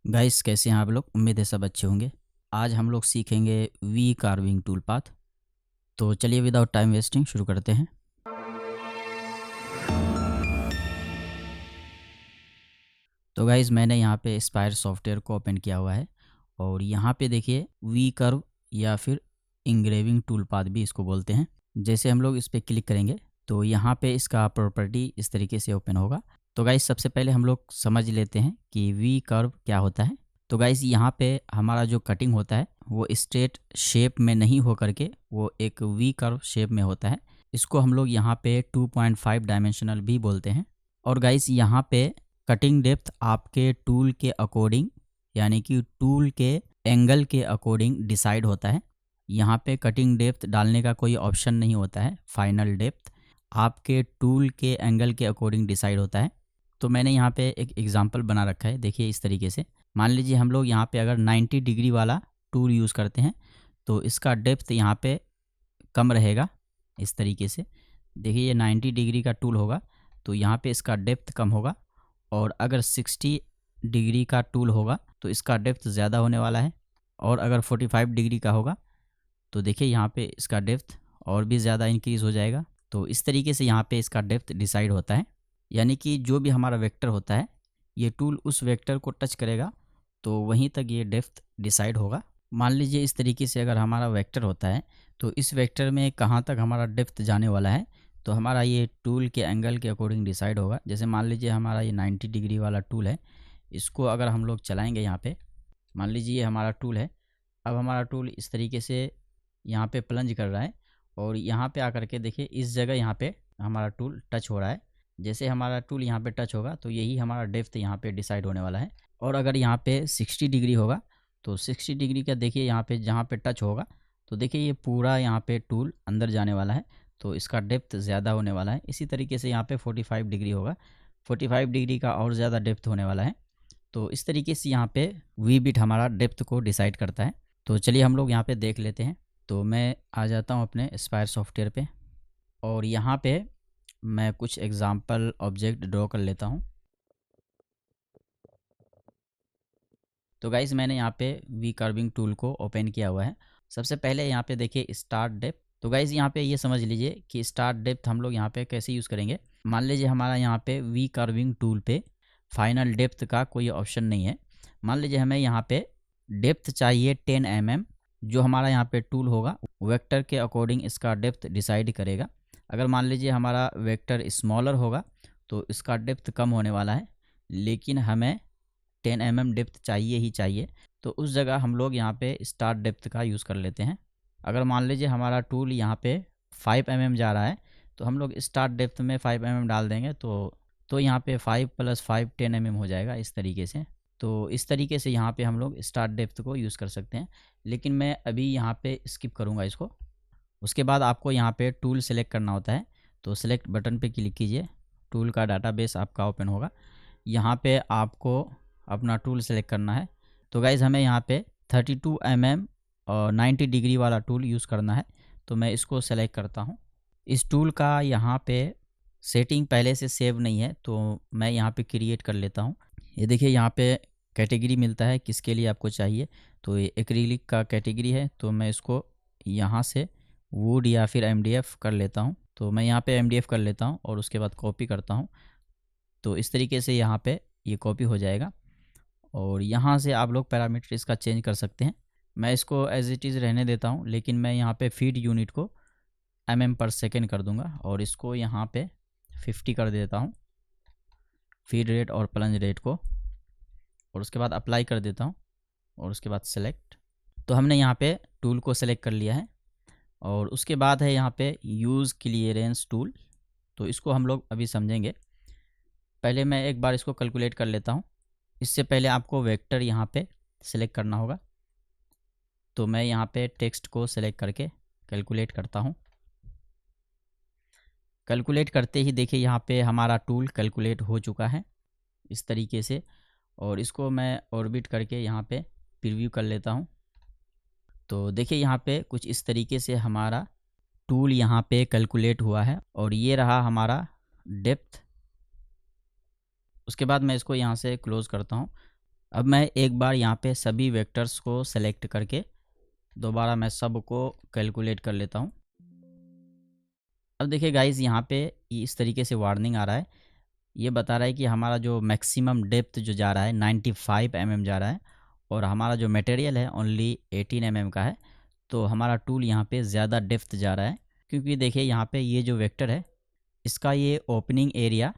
Guys कैसे हैं आप लोग। उम्मीद है सब अच्छे होंगे। आज हम लोग सीखेंगे वी कार्विंग टूल पाथ। तो चलिए विदाउट टाइम वेस्टिंग शुरू करते हैं। तो गाइस मैंने यहाँ पे स्पायर सॉफ्टवेयर को ओपन किया हुआ है और यहाँ पे देखिए वी कर्व या फिर इंग्रेविंग टूल पाथ भी इसको बोलते हैं। जैसे हम लोग इस पर क्लिक करेंगे तो यहाँ पे इसका प्रॉपर्टी इस तरीके से ओपन होगा। तो गाइस सबसे पहले हम लोग समझ लेते हैं कि वी कर्व क्या होता है। तो गाइस यहाँ पे हमारा जो कटिंग होता है वो स्ट्रेट शेप में नहीं हो करके वो एक वी कर्व शेप में होता है। इसको हम लोग यहाँ पे 2.5 डायमेंशनल भी बोलते हैं। और गाइस यहाँ पे कटिंग डेप्थ आपके टूल के अकॉर्डिंग यानी कि टूल के एंगल के अकॉर्डिंग डिसाइड होता है। यहाँ पे कटिंग डेप्थ डालने का कोई ऑप्शन नहीं होता है। फाइनल डेप्थ आपके टूल के एंगल के अकॉर्डिंग डिसाइड होता है। तो मैंने यहाँ पे एक एग्जांपल बना रखा है, देखिए इस तरीके से। मान लीजिए हम लोग यहाँ पे अगर 90 डिग्री वाला टूल यूज़ करते हैं तो इसका डेप्थ यहाँ पे कम रहेगा इस तरीके से। देखिए ये 90 डिग्री का टूल होगा तो यहाँ पे इसका डेप्थ कम होगा। और अगर 60 डिग्री का टूल होगा तो इसका डेप्थ ज़्यादा होने वाला है। और अगर 45 डिग्री का होगा तो देखिए यहाँ पे इसका डेप्थ और भी ज़्यादा इंक्रीज़ हो जाएगा। तो इस तरीके से यहाँ पे इसका डेप्थ डिसाइड होता है। यानी कि जो भी हमारा वेक्टर होता है ये टूल उस वेक्टर को टच करेगा तो वहीं तक ये डेप्थ डिसाइड होगा। मान लीजिए इस तरीके से अगर हमारा वेक्टर होता है तो इस वेक्टर में कहाँ तक हमारा डेप्थ जाने वाला है तो हमारा ये टूल के एंगल के अकॉर्डिंग डिसाइड होगा। जैसे मान लीजिए हमारा ये 90 डिग्री वाला टूल है, इसको अगर हम लोग चलाएंगे यहाँ पे, मान लीजिए ये हमारा टूल है। अब हमारा टूल इस तरीके से यहाँ पे प्लंज कर रहा है और यहाँ पे आकर के देखिए इस जगह यहाँ पे हमारा टूल टच हो रहा है। जैसे हमारा टूल यहाँ पे टच होगा तो यही हमारा डेप्थ यहाँ पे डिसाइड होने वाला है। और अगर यहाँ पे 60 डिग्री होगा तो 60 डिग्री का देखिए यहाँ पे जहाँ पे टच होगा तो देखिए ये पूरा यहाँ पे टूल अंदर जाने वाला है तो इसका डेप्थ ज़्यादा होने वाला है। इसी तरीके से यहाँ पे 45 डिग्री होगा, 45 डिग्री का और ज़्यादा डेप्थ होने वाला है। तो इस तरीके से यहाँ पे वी बिट हमारा डेप्थ को डिसाइड करता है। तो चलिए हम लोग यहाँ पे देख लेते हैं। तो मैं आ जाता हूँ अपने स्पायर सॉफ्टवेयर पे और यहाँ पे मैं कुछ एग्जांपल ऑब्जेक्ट ड्रॉ कर लेता हूँ। तो गाइज़ मैंने यहाँ पे वी कर्विंग टूल को ओपन किया हुआ है। सबसे पहले यहाँ पे देखिए स्टार्ट डेप्थ। तो गाइज़ यहाँ पे ये समझ लीजिए कि स्टार्ट डेप्थ हम लोग यहाँ पे कैसे यूज़ करेंगे। मान लीजिए हमारा यहाँ पे वी कर्विंग टूल पे फाइनल डेप्थ का कोई ऑप्शन नहीं है। मान लीजिए हमें यहाँ पे डेप्थ चाहिए 10 mm। जो हमारा यहाँ पे टूल होगा वेक्टर के अकॉर्डिंग इसका डेप्थ डिसाइड करेगा। अगर मान लीजिए हमारा वेक्टर स्मॉलर होगा तो इसका डेप्थ कम होने वाला है, लेकिन हमें 10 mm डेप्थ चाहिए ही चाहिए। तो उस जगह हम लोग यहाँ पे स्टार्ट डेप्थ का यूज़ कर लेते हैं। अगर मान लीजिए हमारा टूल यहाँ पे 5 mm जा रहा है तो हम लोग स्टार्ट डेप्थ में 5 mm डाल देंगे तो यहाँ पे 5 + 5 10 mm हो जाएगा इस तरीके से। तो इस तरीके से यहाँ पे हम लोग स्टार्ट डेप्थ को यूज़ कर सकते हैं, लेकिन मैं अभी यहाँ पे स्किप करूँगा इसको। उसके बाद आपको यहाँ पे टूल सेलेक्ट करना होता है तो सेलेक्ट बटन पे क्लिक कीजिए। टूल का डाटाबेस आपका ओपन होगा। यहाँ पे आपको अपना टूल सेलेक्ट करना है। तो गाइज़ हमें यहाँ पे 32 mm और 90 डिग्री वाला टूल यूज़ करना है तो मैं इसको सेलेक्ट करता हूँ। इस टूल का यहाँ पे सेटिंग पहले से सेव नहीं है तो मैं यहाँ पे क्रिएट कर लेता हूँ। ये देखिए यहाँ पे कैटेगरी मिलता है किसके लिए आपको चाहिए। तो ये एक्रिलिक का कैटेगरी है तो मैं इसको यहाँ से वुड या फिर MDF कर लेता हूँ। तो मैं यहाँ पे MDF कर लेता हूँ और उसके बाद कॉपी करता हूँ। तो इस तरीके से यहाँ पे ये कॉपी हो जाएगा और यहाँ से आप लोग पैरामीटर इसका चेंज कर सकते हैं। मैं इसको एज इट इज़ रहने देता हूँ, लेकिन मैं यहाँ पे फीड यूनिट को mm/s कर दूंगा और इसको यहाँ पे 50 कर देता हूँ, फीड रेट और प्लंज रेट को। और उसके बाद अप्लाई कर देता हूँ और उसके बाद सेलेक्ट। तो हमने यहाँ पे टूल को सेलेक्ट कर लिया है और उसके बाद है यहाँ पे यूज़ क्लियरेंस टूल। तो इसको हम लोग अभी समझेंगे। पहले मैं एक बार इसको कैलकुलेट कर लेता हूँ। इससे पहले आपको वेक्टर यहाँ पे सेलेक्ट करना होगा। तो मैं यहाँ पे टेक्स्ट को सेलेक्ट करके कैलकुलेट करता हूँ। कैलकुलेट करते ही देखिए यहाँ पे हमारा टूल कैलकुलेट हो चुका है इस तरीके से। और इसको मैं ऑर्बिट करके यहाँ पे प्रीव्यू कर लेता हूँ। तो देखिए यहाँ पे कुछ इस तरीके से हमारा टूल यहाँ पे कैलकुलेट हुआ है और ये रहा हमारा डेप्थ। उसके बाद मैं इसको यहाँ से क्लोज़ करता हूँ। अब मैं एक बार यहाँ पे सभी वेक्टर्स को सेलेक्ट करके दोबारा मैं सबको कैलकुलेट कर लेता हूँ। अब देखिए गाइज़, यहाँ पे इस तरीके से वार्निंग आ रहा है। ये बता रहा है कि हमारा जो मैक्सिमम डेप्थ जो जा रहा है 95 mm जा रहा है और हमारा जो मटेरियल है ओनली 18 mm का है। तो हमारा टूल यहाँ पे ज़्यादा डेप्थ जा रहा है, क्योंकि देखिए यहाँ पे ये जो वेक्टर है इसका ये ओपनिंग एरिया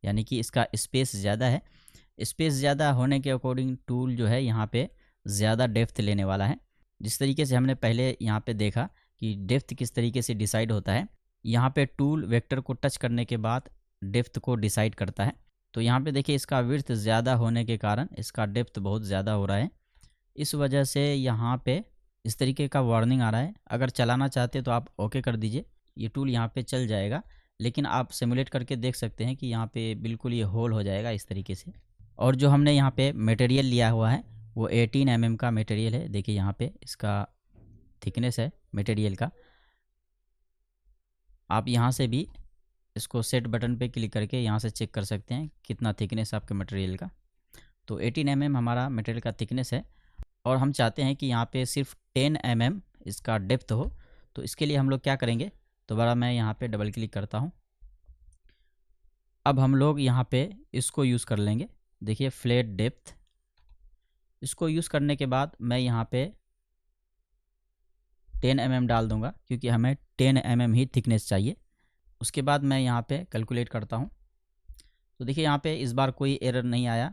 यानी कि इसका स्पेस ज़्यादा है। स्पेस ज़्यादा होने के अकॉर्डिंग टूल जो है यहाँ पे ज़्यादा डेप्थ लेने वाला है। जिस तरीके से हमने पहले यहाँ पे देखा कि डेप्थ किस तरीके से डिसाइड होता है, यहाँ पे टूल वेक्टर को टच करने के बाद डेप्थ को डिसाइड करता है। तो यहाँ पे देखिए इसका विड्थ ज़्यादा होने के कारण इसका डेप्थ बहुत ज़्यादा हो रहा है। इस वजह से यहाँ पे इस तरीके का वार्निंग आ रहा है। अगर चलाना चाहते तो आप ओके कर दीजिए, ये टूल यहाँ पे चल जाएगा। लेकिन आप सिमुलेट करके देख सकते हैं कि यहाँ पे बिल्कुल ये होल हो जाएगा इस तरीके से। और जो हमने यहाँ पे मटेरियल लिया हुआ है वो 18 mm का मटेरियल है। देखिए यहाँ पे इसका थिकनेस है मटेरियल का। आप यहाँ से भी इसको सेट बटन पे क्लिक करके यहाँ से चेक कर सकते हैं कितना थिकनेस है आपके मटेरियल का। तो 18 mm हमारा मटेरियल का थिकनेस है और हम चाहते हैं कि यहाँ पे सिर्फ 10 mm इसका डेप्थ हो। तो इसके लिए हम लोग क्या करेंगे, दोबारा मैं यहाँ पे डबल क्लिक करता हूँ। अब हम लोग यहाँ पे इसको यूज़ कर लेंगे। देखिए फ्लैट डेप्थ, इसको यूज़ करने के बाद मैं यहाँ पे 10 mm डाल दूँगा, क्योंकि हमें 10 mm ही थिकनेस चाहिए। उसके बाद मैं यहाँ पे कैलकुलेट करता हूँ। तो देखिए यहाँ पे इस बार कोई एरर नहीं आया,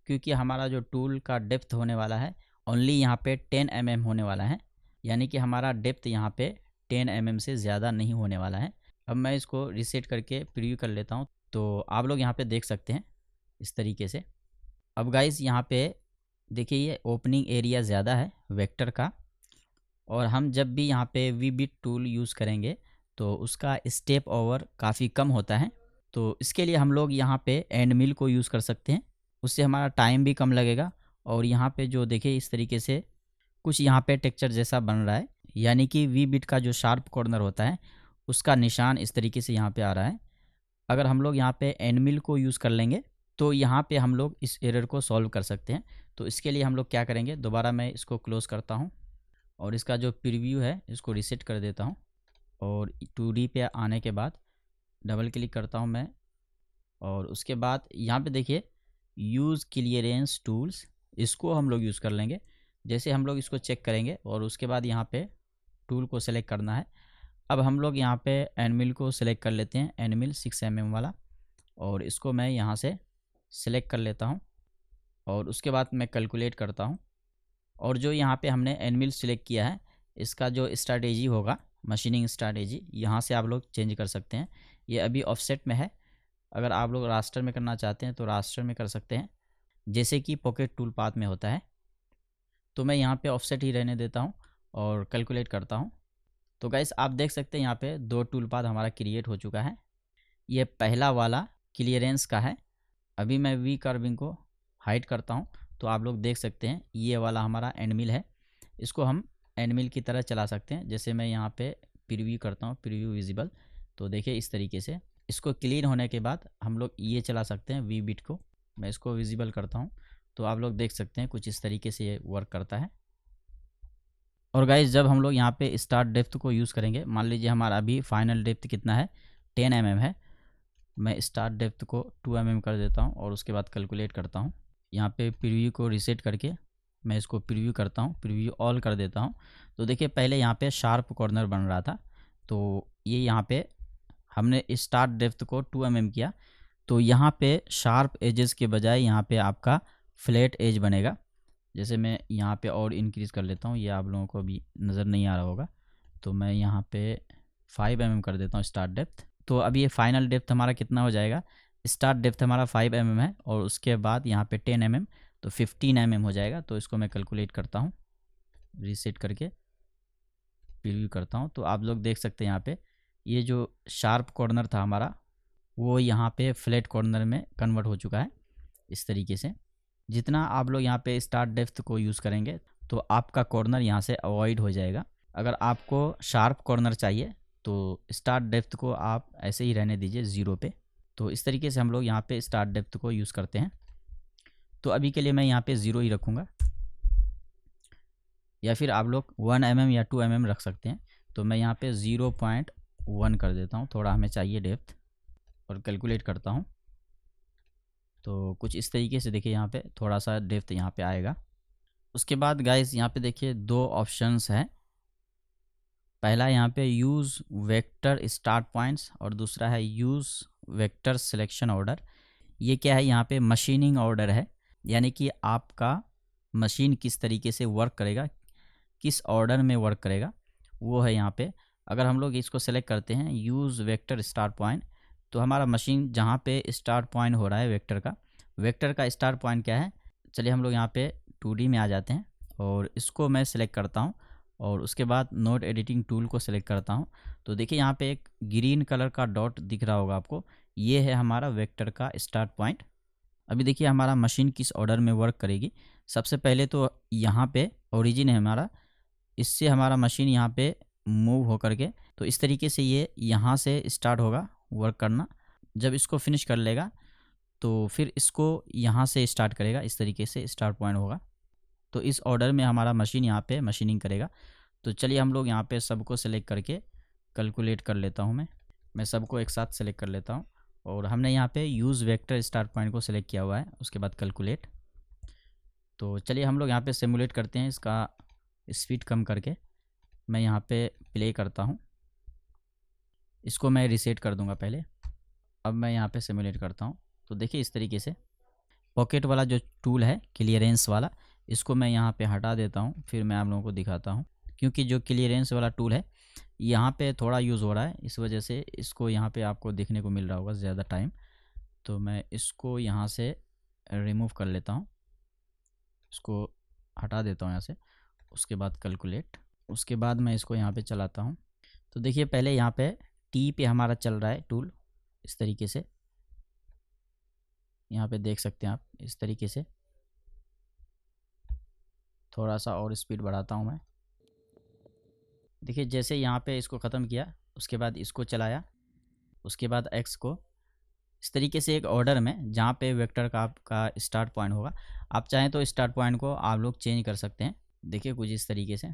क्योंकि हमारा जो टूल का डेप्थ होने वाला है ओनली यहाँ पे 10 mm होने वाला है। यानी कि हमारा डेप्थ यहाँ पे 10 mm से ज़्यादा नहीं होने वाला है। अब मैं इसको रीसेट करके प्रीव्यू कर लेता हूँ, तो आप लोग यहाँ पे देख सकते हैं इस तरीके से। अब गाइस यहाँ पे देखिए ये ओपनिंग एरिया ज़्यादा है वेक्टर का, और हम जब भी यहाँ पे वी बिट टूल यूज़ करेंगे तो उसका स्टेप ओवर काफ़ी कम होता है। तो इसके लिए हम लोग यहाँ पे एंड मिल को यूज़ कर सकते हैं, उससे हमारा टाइम भी कम लगेगा। और यहाँ पे जो देखिए इस तरीके से कुछ यहाँ पे टेक्सचर जैसा बन रहा है, यानी कि वी बिट का जो शार्प कॉर्नर होता है उसका निशान इस तरीके से यहाँ पे आ रहा है। अगर हम लोग यहाँ पे एंड मिल को यूज़ कर लेंगे तो यहाँ पे हम लोग इस एरर को सॉल्व कर सकते हैं। तो इसके लिए हम लोग क्या करेंगे, दोबारा मैं इसको क्लोज़ करता हूँ और इसका जो प्रीव्यू है इसको रीसेट कर देता हूँ और 2D पे आने के बाद डबल क्लिक करता हूँ मैं। और उसके बाद यहाँ पे देखिए यूज़ क्लियरेंस टूल्स, इसको हम लोग यूज़ कर लेंगे। जैसे हम लोग इसको चेक करेंगे और उसके बाद यहाँ पे टूल को सेलेक्ट करना है। अब हम लोग यहाँ पे एनमिल को सेलेक्ट कर लेते हैं, एनमिल 6 mm वाला, और इसको मैं यहाँ से सेलेक्ट कर लेता हूँ और उसके बाद मैं कैलकुलेट करता हूँ। और जो यहाँ पे हमने एनमिल सेलेक्ट किया है इसका जो स्ट्रैटेजी होगा, मशीनिंग स्ट्रैटेजी, यहाँ से आप लोग चेंज कर सकते हैं। ये अभी ऑफसेट में है, अगर आप लोग रास्टर में करना चाहते हैं तो रास्टर में कर सकते हैं, जैसे कि पॉकेट टूल पाथ में होता है। तो मैं यहाँ पे ऑफसेट ही रहने देता हूँ और कैलकुलेट करता हूँ। तो गाइस आप देख सकते हैं यहाँ पे 2 टूल पाथ हमारा क्रिएट हो चुका है। ये पहला वाला क्लियरेंस का है। अभी मैं वी कर्विंग को हाइड करता हूँ तो आप लोग देख सकते हैं ये वाला हमारा एंडमिल है। इसको हम एंडमिल की तरह चला सकते हैं। जैसे मैं यहाँ पे प्रीव्यू करता हूँ, प्रीव्यू विजिबल, तो देखिए इस तरीके से इसको क्लीन होने के बाद हम लोग ये चला सकते हैं वी बिट को। मैं इसको विजिबल करता हूँ तो आप लोग देख सकते हैं कुछ इस तरीके से ये वर्क करता है। और गाइस जब हम लोग यहाँ पे स्टार्ट डेप्थ को यूज़ करेंगे, मान लीजिए हमारा अभी फाइनल डेप्थ कितना है 10 mm है, मैं स्टार्ट डेप्थ को 2 mm कर देता हूँ और उसके बाद कैलकुलेट करता हूँ। यहाँ पे प्रीव्यू को रीसेट करके मैं इसको प्रीव्यू करता हूँ, प्रीव्यू ऑल कर देता हूँ। तो देखिए पहले यहाँ पे शार्प कॉर्नर बन रहा था, तो ये यहाँ पे हमने स्टार्ट डेप्थ को 2 mm किया तो यहाँ पे शार्प एजेस के बजाय यहाँ पे आपका फ्लैट एज बनेगा। जैसे मैं यहाँ पे और इंक्रीज़ कर लेता हूँ, ये आप लोगों को अभी नज़र नहीं आ रहा होगा, तो मैं यहाँ पे 5 mm कर देता हूँ स्टार्ट डेप्थ। तो अभी ये फाइनल डेप्थ हमारा कितना हो जाएगा, स्टार्ट डेप्थ हमारा 5 mm है और उसके बाद यहाँ पे 10 mm, तो 15 mm हो जाएगा। तो इसको मैं कैलकुलेट करता हूँ, रीसेट करके प्रीव्यू करता हूँ, तो आप लोग देख सकते हैं यहाँ पे ये जो शार्प कॉर्नर था हमारा वो यहाँ पे फ्लैट कॉर्नर में कन्वर्ट हो चुका है। इस तरीके से जितना आप लोग यहाँ पे स्टार्ट डेप्थ को यूज़ करेंगे तो आपका कॉर्नर यहाँ से अवॉइड हो जाएगा। अगर आपको शार्प कॉर्नर चाहिए तो स्टार्ट डेप्थ को आप ऐसे ही रहने दीजिए 0 पे। तो इस तरीके से हम लोग यहाँ पे स्टार्ट डेप्थ को यूज़ करते हैं। तो अभी के लिए मैं यहाँ पे 0 ही रखूँगा, या फिर आप लोग 1 mm या 2 mm रख सकते हैं। तो मैं यहाँ पे 0.1 कर देता हूँ, थोड़ा हमें चाहिए डेप्थ, और कैलकुलेट करता हूँ। तो कुछ इस तरीके से देखिए यहाँ पे थोड़ा सा डेप्थ यहाँ पे आएगा। उसके बाद गाइस यहाँ पे देखिए 2 ऑप्शंस हैं। पहला यहाँ पे यूज़ वेक्टर स्टार्ट पॉइंट्स और दूसरा है यूज़ वेक्टर सिलेक्शन ऑर्डर। ये क्या है, यहाँ पे मशीनिंग ऑर्डर है, यानी कि आपका मशीन किस तरीके से वर्क करेगा, किस ऑर्डर में वर्क करेगा, वो है यहाँ पे। अगर हम लोग इसको सेलेक्ट करते हैं यूज़ वेक्टर स्टार्ट पॉइंट, तो हमारा मशीन जहाँ पे स्टार्ट पॉइंट हो रहा है वेक्टर का स्टार्ट पॉइंट क्या है। चलिए हम लोग यहाँ पे 2D में आ जाते हैं और इसको मैं सेलेक्ट करता हूँ और उसके बाद नोड एडिटिंग टूल को सेलेक्ट करता हूँ। तो देखिए यहाँ पे एक ग्रीन कलर का डॉट दिख रहा होगा आपको, ये है हमारा वेक्टर का स्टार्ट पॉइंट। अभी देखिए हमारा मशीन किस ऑर्डर में वर्क करेगी। सबसे पहले तो यहाँ पे ओरिजिन है हमारा, इससे हमारा मशीन यहाँ पे मूव होकर के, तो इस तरीके से ये यहाँ से स्टार्ट होगा वर्क करना। जब इसको फिनिश कर लेगा तो फिर इसको यहाँ से स्टार्ट करेगा, इस तरीके से स्टार्ट पॉइंट होगा। तो इस ऑर्डर में हमारा मशीन यहाँ पे मशीनिंग करेगा। तो चलिए हम लोग यहाँ पे सबको सेलेक्ट करके कैलकुलेट कर लेता हूँ। मैं सबको एक साथ सेलेक्ट कर लेता हूँ और हमने यहाँ पे यूज़ वेक्टर स्टार्ट पॉइंट को सेलेक्ट किया हुआ है, उसके बाद कैलकुलेट। तो चलिए हम लोग यहाँ पे सिमुलेट करते हैं, इसका स्पीड कम करके मैं यहाँ पे प्ले करता हूँ। इसको मैं रीसेट कर दूँगा पहले। अब मैं यहाँ पे सिमुलेट करता हूँ। तो देखिए इस तरीके से पॉकेट वाला जो टूल है क्लियरेंस वाला, इसको मैं यहाँ पे हटा देता हूँ, फिर मैं आप लोगों को दिखाता हूँ। क्योंकि जो क्लियरेंस वाला टूल है यहाँ पे थोड़ा यूज़ हो रहा है, इस वजह से इसको यहाँ पे आपको देखने को मिल रहा होगा ज़्यादा टाइम। तो मैं इसको यहाँ से रिमूव कर लेता हूँ, इसको हटा देता हूँ यहाँ से। उसके बाद कैलकुलेट, उसके बाद मैं इसको यहाँ पे चलाता हूँ। तो देखिए पहले यहाँ पे टी पे हमारा चल रहा है टूल, इस तरीके से यहाँ पे देख सकते हैं आप। इस तरीके से थोड़ा सा और स्पीड बढ़ाता हूँ मैं। देखिए जैसे यहाँ पे इसको ख़त्म किया, उसके बाद इसको चलाया, उसके बाद एक्स को, इस तरीके से एक ऑर्डर में जहाँ पे वेक्टर का आपका स्टार्ट पॉइंट होगा। आप चाहें तो स्टार्ट पॉइंट को आप लोग चेंज कर सकते हैं। देखिए कुछ इस तरीके से।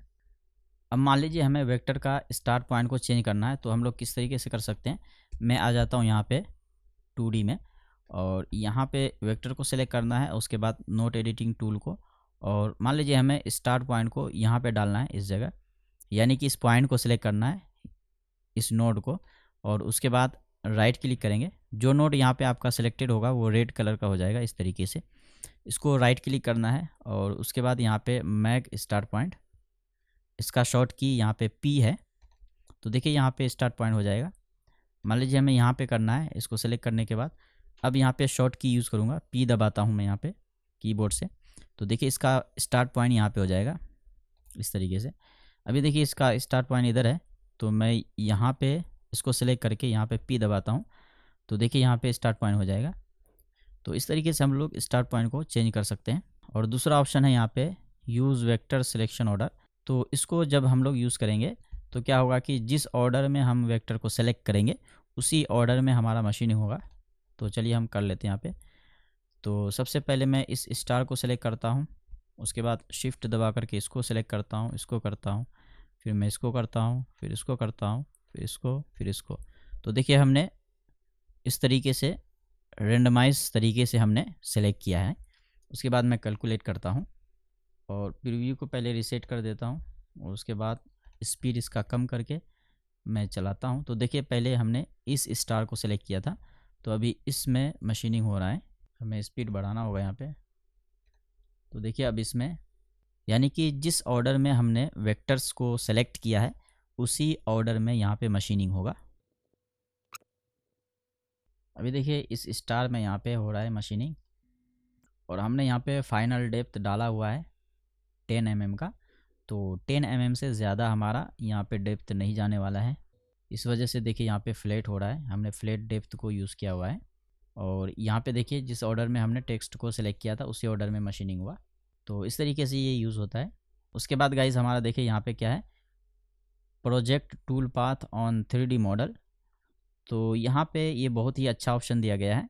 अब मान लीजिए हमें वेक्टर का स्टार्ट पॉइंट को चेंज करना है, तो हम लोग किस तरीके से कर सकते हैं। मैं आ जाता हूँ यहाँ पे 2D में और यहाँ पे वेक्टर को सिलेक्ट करना है, उसके बाद नोट एडिटिंग टूल को, और मान लीजिए हमें स्टार्ट पॉइंट को यहाँ पे डालना है इस जगह, यानी कि इस पॉइंट को सिलेक्ट करना है, इस नोड को, और उसके बाद राइट क्लिक करेंगे। जो नोड यहाँ पे आपका सिलेक्टेड होगा वो रेड कलर का हो जाएगा इस तरीके से। इसको राइट क्लिक करना है और उसके बाद यहाँ पे मैक स्टार्ट पॉइंट, इसका शॉर्ट की यहाँ पे P है। तो देखिए यहाँ पे स्टार्ट पॉइंट हो जाएगा। मान लीजिए हमें यहाँ पे करना है, इसको सेलेक्ट करने के बाद अब यहाँ पे शॉर्ट की यूज़ करूँगा, P दबाता हूँ मैं यहाँ पे कीबोर्ड से। तो देखिए इसका स्टार्ट पॉइंट यहाँ पे हो जाएगा इस तरीके से। अभी देखिए इसका स्टार्ट पॉइंट इधर है, तो मैं यहाँ पे इसको सेलेक्ट करके यहाँ पे P दबाता हूँ। तो देखिए यहाँ पे स्टार्ट पॉइंट हो जाएगा। तो इस तरीके से हम लोग स्टार्ट पॉइंट को चेंज कर सकते हैं। और दूसरा ऑप्शन है यहाँ पे यूज़ वेक्टर सिलेक्शन ऑर्डर। तो इसको जब हम लोग यूज़ करेंगे तो क्या होगा कि जिस ऑर्डर में हम वेक्टर को सेलेक्ट करेंगे उसी ऑर्डर में हमारा मशीनिंग होगा। तो चलिए हम कर लेते हैं यहाँ पे। तो सबसे पहले मैं इस स्टार को सेलेक्ट करता हूँ, उसके बाद शिफ्ट दबा करके इसको सेलेक्ट करता हूँ, इसको करता हूँ, फिर मैं इसको करता हूँ, फिर इसको करता हूँ, फिर इसको, फिर इसको। तो देखिए हमने इस तरीके से रेंडमाइज तरीके से हमने सेलेक्ट किया है। उसके बाद मैं कैलकुलेट करता हूँ और प्रीव्यू को पहले रीसेट कर देता हूँ और उसके बाद स्पीड इसका कम करके मैं चलाता हूँ। तो देखिए पहले हमने इस स्टार को सेलेक्ट किया था, तो अभी इसमें मशीनिंग हो रहा है, हमें स्पीड बढ़ाना होगा यहाँ पे। तो देखिए अब इसमें, यानी कि जिस ऑर्डर में हमने वेक्टर्स को सेलेक्ट किया है उसी ऑर्डर में यहाँ पे मशीनिंग होगा। अभी देखिए इस स्टार में यहाँ पे हो रहा है मशीनिंग और हमने यहाँ पे फाइनल डेप्थ डाला हुआ है 10 mm का। तो 10 mm से ज़्यादा हमारा यहाँ पे डेप्थ नहीं जाने वाला है। इस वजह से देखिए यहाँ पे फ्लैट हो रहा है, हमने फ्लैट डेप्थ को यूज़ किया हुआ है। और यहाँ पे देखिए जिस ऑर्डर में हमने टेक्स्ट को सिलेक्ट किया था उसी ऑर्डर में मशीनिंग हुआ। तो इस तरीके से ये यूज़ होता है। उसके बाद गाइज हमारा देखिए यहाँ पे क्या है, project tool path on 3D model. तो यहाँ पे ये बहुत ही अच्छा ऑप्शन दिया गया है।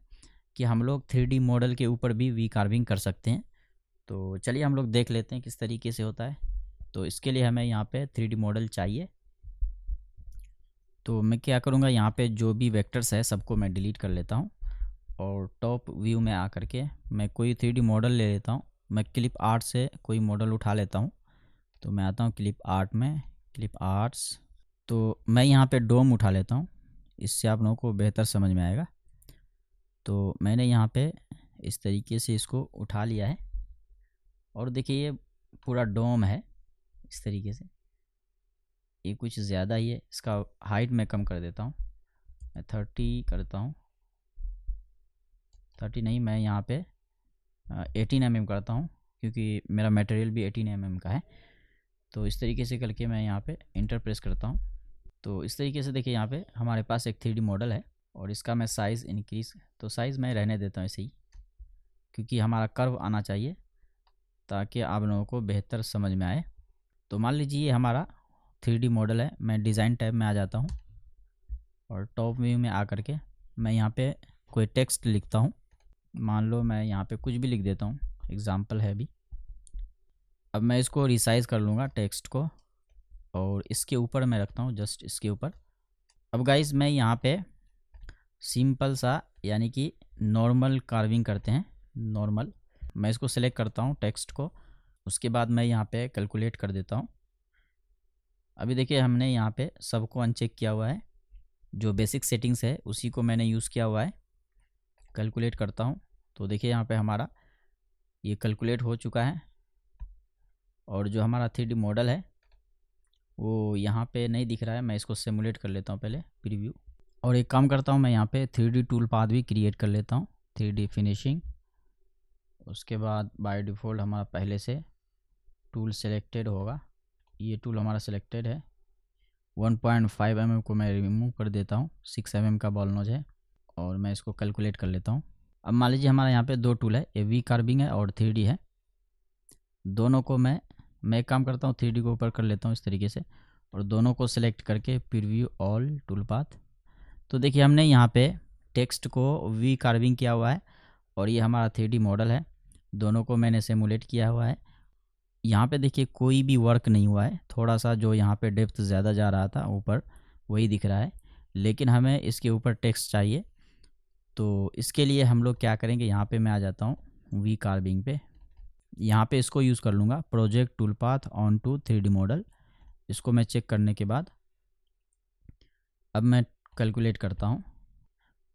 कि हम लोग 3D मॉडल के ऊपर भी वी कार्विंग कर सकते हैं। तो चलिए हम लोग देख लेते हैं किस तरीके से होता है। तो इसके लिए हमें यहाँ पे 3D मॉडल चाहिए। तो मैं क्या करूँगा, यहाँ पे जो भी वेक्टर्स है सबको मैं डिलीट कर लेता हूँ और टॉप व्यू में आ करके मैं कोई 3D मॉडल ले लेता हूँ। मैं क्लिप आर्ट से कोई मॉडल उठा लेता हूँ। तो मैं आता हूँ क्लिप आर्ट में, क्लिप आर्ट्स। तो मैं यहाँ पे डोम उठा लेता हूँ, इससे आप लोगों को बेहतर समझ में आएगा। तो मैंने यहाँ पे इस तरीके से इसको उठा लिया है और देखिए ये पूरा डोम है इस तरीके से। ये कुछ ज़्यादा ही है, इसका हाइट मैं कम कर देता हूँ, मैं 30 करता हूँ। 30 नहीं, मैं यहाँ पे 18 mm करता हूँ क्योंकि मेरा मटेरियल भी 18 mm का है। तो इस तरीके से करके मैं यहाँ पे इंटर प्रेस करता हूँ। तो इस तरीके से देखिए यहाँ पे हमारे पास एक 3D मॉडल है और इसका मैं साइज़ इंक्रीज़, तो साइज़ मैं रहने देता हूँ ऐसे ही क्योंकि हमारा कर्व आना चाहिए ताकि आप लोगों को बेहतर समझ में आए। तो मान लीजिए ये हमारा 3D मॉडल है। मैं डिज़ाइन टैब में आ जाता हूँ और टॉप व्यू में आ करके मैं यहाँ पे कोई टेक्स्ट लिखता हूँ। मान लो मैं यहाँ पे कुछ भी लिख देता हूँ, एग्जाम्पल है भी। अब मैं इसको रिसाइज़ कर लूँगा टेक्स्ट को और इसके ऊपर मैं रखता हूँ, जस्ट इसके ऊपर। अब गाइस मैं यहाँ पे सिंपल सा यानी कि नॉर्मल कार्विंग करते हैं, नॉर्मल। मैं इसको सेलेक्ट करता हूँ टेक्स्ट को, उसके बाद मैं यहाँ पे कैलकुलेट कर देता हूँ। अभी देखिए हमने यहाँ पे सबको अनचेक किया हुआ है, जो बेसिक सेटिंग्स है उसी को मैंने यूज़ किया हुआ है। कैलकुलेट करता हूँ तो देखिए यहाँ पे हमारा ये कैलकुलेट हो चुका है और जो हमारा 3D मॉडल है वो यहाँ पे नहीं दिख रहा है। मैं इसको सिमुलेट कर लेता हूँ पहले, प्रीव्यू। और एक काम करता हूँ, मैं यहाँ पे 3D टूल पाथ भी क्रिएट कर लेता हूँ, 3D फिनिशिंग। उसके बाद बाय डिफ़ॉल्ट हमारा पहले से टूल सेलेक्टेड होगा, ये टूल हमारा सेलेक्टेड है। 1.5 mm को मैं रिमूव कर देता हूँ, 6 mm का बॉल नोज है और मैं इसको कैलकुलेट कर लेता हूँ। अब मान लीजिए हमारा यहाँ पे दो टूल है, ए वी कार्विंग है और 3D है। दोनों को मैं एक काम करता हूँ, 3D को ऊपर कर लेता हूँ इस तरीके से और दोनों को सिलेक्ट करके प्रीव्यू ऑल टूल पाथ। तो देखिए हमने यहाँ पे टेक्स्ट को वी कार्विंग किया हुआ है और ये हमारा 3D मॉडल है, दोनों को मैंने सिमुलेट किया हुआ है। यहाँ पे देखिए कोई भी वर्क नहीं हुआ है, थोड़ा सा जो यहाँ पे डेप्थ ज़्यादा जा रहा था ऊपर वही दिख रहा है, लेकिन हमें इसके ऊपर टेक्स्ट चाहिए। तो इसके लिए हम लोग क्या करेंगे, यहाँ पे मैं आ जाता हूँ वी कार्विंग पे, यहाँ पे इसको यूज़ कर लूँगा, project tool path on to 3D model. इसको मैं चेक करने के बाद अब मैं कैलकुलेट करता हूँ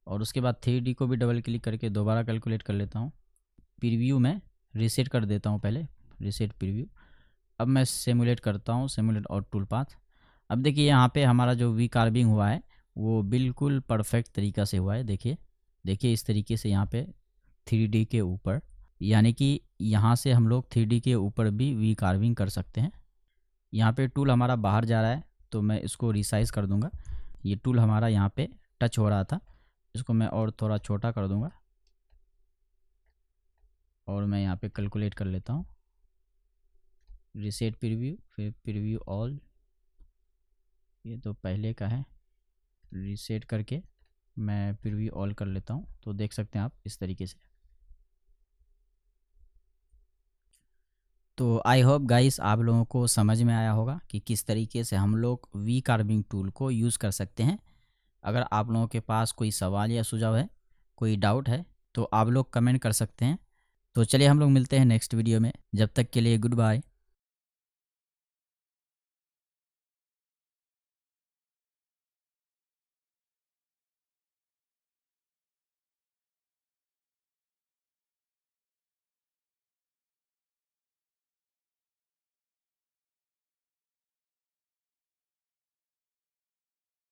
और उसके बाद 3D को भी डबल क्लिक करके दोबारा कैलकुलेट कर लेता हूँ। प्रीव्यू में रीसेट कर देता हूँ पहले, रीसेट प्रीव्यू। अब मैं सिमुलेट करता हूँ, सिमुलेट और टूल पाथ। अब देखिए यहाँ पे हमारा जो वी कार्विंग हुआ है वो बिल्कुल परफेक्ट तरीक़ा से हुआ है। देखिए इस तरीके से यहाँ पे 3D के ऊपर, यानी कि यहाँ से हम लोग 3D के ऊपर भी वी कार्विंग कर सकते हैं। यहाँ पे टूल हमारा बाहर जा रहा है तो मैं इसको रिसाइज़ कर दूँगा। ये टूल हमारा यहाँ पे टच हो रहा था, इसको मैं और थोड़ा छोटा कर दूँगा और मैं यहाँ पे कैलकुलेट कर लेता हूँ, रीसेट प्रीव्यू, फिर प्रीव्यू ऑल। ये तो पहले का है, रीसेट करके मैं प्रीव्यू ऑल कर लेता हूँ। तो देख सकते हैं आप इस तरीके से। तो आई होप गाइस आप लोगों को समझ में आया होगा कि किस तरीके से हम लोग वी कार्विंग टूल को यूज़ कर सकते हैं। अगर आप लोगों के पास कोई सवाल या सुझाव है, कोई डाउट है, तो आप लोग कमेंट कर सकते हैं। तो चलिए हम लोग मिलते हैं नेक्स्ट वीडियो में, जब तक के लिए गुड बाय।